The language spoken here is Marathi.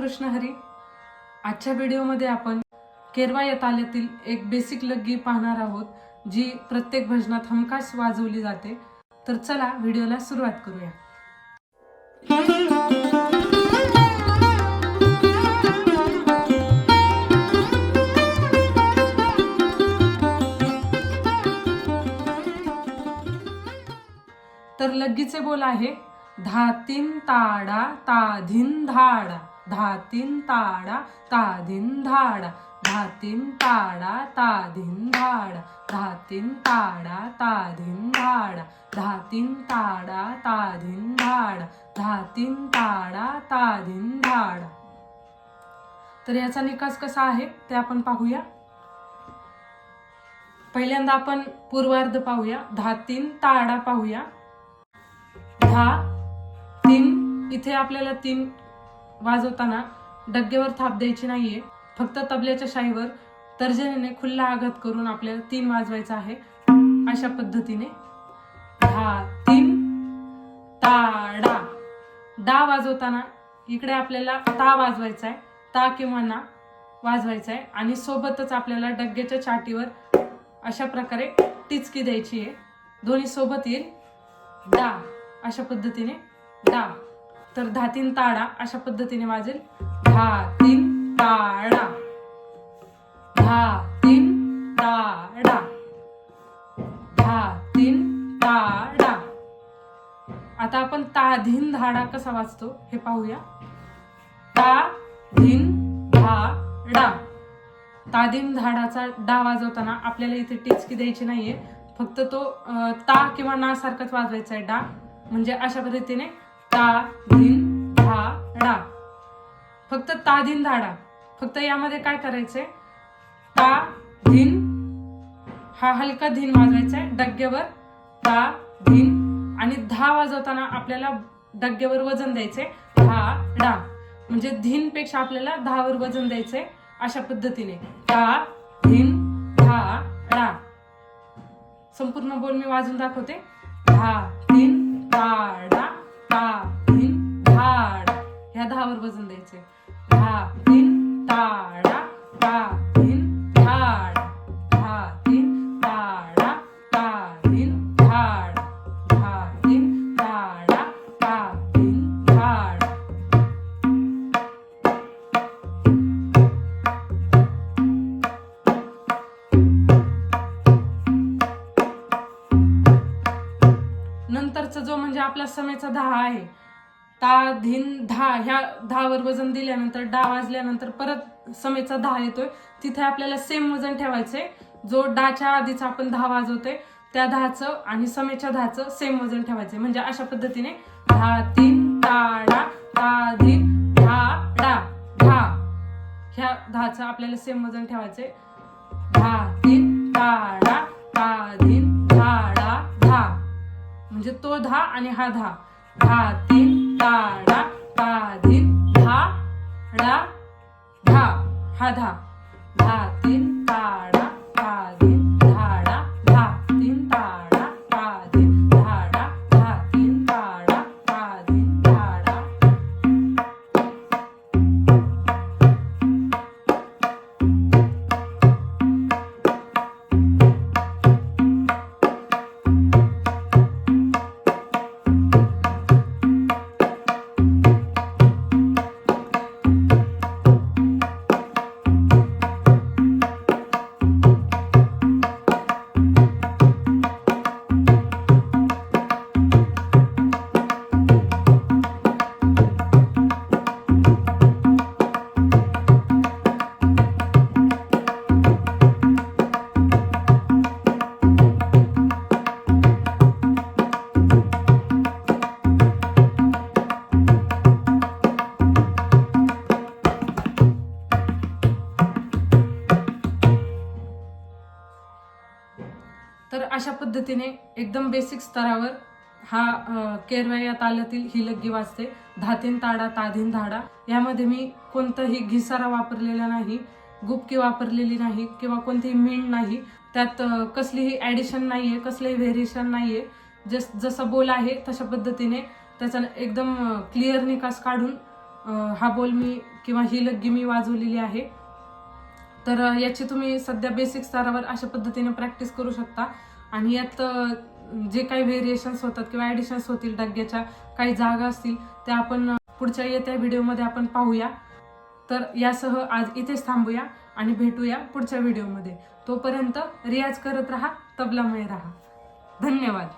कृष्ण हरी. आजच्या व्हिडिओमध्ये आपण केरवा या तालातील एक बेसिक लग्गी पाहणार आहोत, जी प्रत्येक भजनात हमखास वाजवली जाते. तर चला व्हिडिओला सुरुवात करूया. तर लग्गीचे बोल आहे धा तीन ताडा ता धिन धाडा, धा तीन ताडा ता धिन धाडा, धा तीन ताडा ता धिन धाडा, धा तीन ताडा ता धिन धाडा, धा तीन ताडा ता धिन धाडा, धा तीन ताडा ता धिन धाडा. तर याचा निकास कसा आहे ते आपण पाहूया. पहिल्यांदा आपण पूर्वार्ध पाहूया. धा तीन ताडा पाहूया. धा तीन, इथे आपल्याला तीन वाजवताना डग्ग्यावर थाप द्यायची नाहीये, फक्त तबल्याच्या शाईवर तर्जनीने खुल्ला आघात करून आपल्याला तीन वाजवायचा आहे. अशा पद्धतीने धा तीन ताडा. डा वाजवताना इकडे आपल्याला ता वाजवायचा आहे, ता किंवा ना वाजवायचा आहे आणि सोबतच आपल्याला डग्ग्याच्या छातीवर अशा प्रकारे टिचकी द्यायची आहे. दोन्ही सोबत येईल डा, अशा पद्धतीने डा. तर धा तीन ताडा अशा पद्धतीने वाजेल. धा तीन ताडा, धा तीन ताडा, धा तीन ताडा. आता आपण ता धिन धाडा कसा वाजतो हे पाहूया. ता धिन धाडा. ता धिन धाडाचा डा वाजवताना आपल्याला इथे टिचकी द्यायची नाहीये, फक्त तो ता किंवा ना सारखाच वाजवायचा आहे डा. म्हणजे अशा पद्धतीने ता धिन धाडा, फक्त ता धिन धाडा. फक्त यामध्ये काय करायचंय, ता धिन हा हलका धिन वाजवायचा आहे डग्ग्यावर, ता धिन, आणि धा वाजवताना आपल्याला डग्ग्यावर वजन द्यायचंय धाडा. म्हणजे धिन पेक्षा आपल्याला धावर वजन द्यायचंय. अशा पद्धतीने ता धिन धाडा. संपूर्ण बोल मी वाजून दाखवते. धा तीन ताडा ता धिन धाडा. ह्या धावर वजन द्यायचे. धा तीन ताडा ता धिन धाडा, धा तीन ताडा ता धिन धाडा, धा तीन ताडा ता धिन धाडा. नंतरचा जो म्हणजे आपला समेचा धा आहे, ता धिन धा, ह्या धावर वजन दिल्यानंतर डा वाजल्यानंतर परत समेचा धा येतोय. तिथे आपल्याला सेम वजन ठेवायचंय. जो डाच्या आधीचा आपण धा वाजवतोय त्या धाचं आणि समेच्या धाचं सेम वजन ठेवायचंय. म्हणजे अशा पद्धतीने धा तीन ताडा ता धिन धाडा, धा, ह्या धाचं आपल्याला सेम वजन ठेवायचंय. धा तीन ताडा ता धिन धाडा, धा, म्हणजे तो धा आणि हा धा. धा तीन ताडा ता धिन धाडा, धा, हा धा. धा तीन ताडा ता धिन धाडा, धा तीन ताडा ता धिन धाडा, धा तीन ताडा ता धिन धाडा. तर अशा पद्धतीने एकदम बेसिक स्तरावर हा केरवा या तालातील ही लग्गी वाजते. धा तीन ताडा ता धिन धाडा. यामध्ये मी कोणताही घिसारा वापरलेला नाही, गुपकी वापरलेली नाही किंवा कोणतीही मीण नाही. त्यात कसलीही ऍडिशन नाहीये, कसलंही व्हेरिएशन नाहीये. जसा बोल आहे तशा पद्धतीने त्याचा एकदम क्लिअर निकास काढून हा बोल मी किंवा ही लग्गी मी वाजवलेली आहे. तर याची तुम्ही सध्या बेसिक स्तरावर अशा पद्धतीने प्रॅक्टिस करू शकता. आणि यात जे काही व्हेरिएशन्स होतात किंवा ॲडिशन्स होतील, डग्ग्याच्या काही जागा असतील, त्या आपण पुढच्या येत्या व्हिडिओमध्ये आपण पाहूया. तर यासह आज इथेच थांबूया आणि भेटूया पुढच्या व्हिडिओमध्ये. तोपर्यंत रियाज करत राहा, तबलामय राहा. धन्यवाद.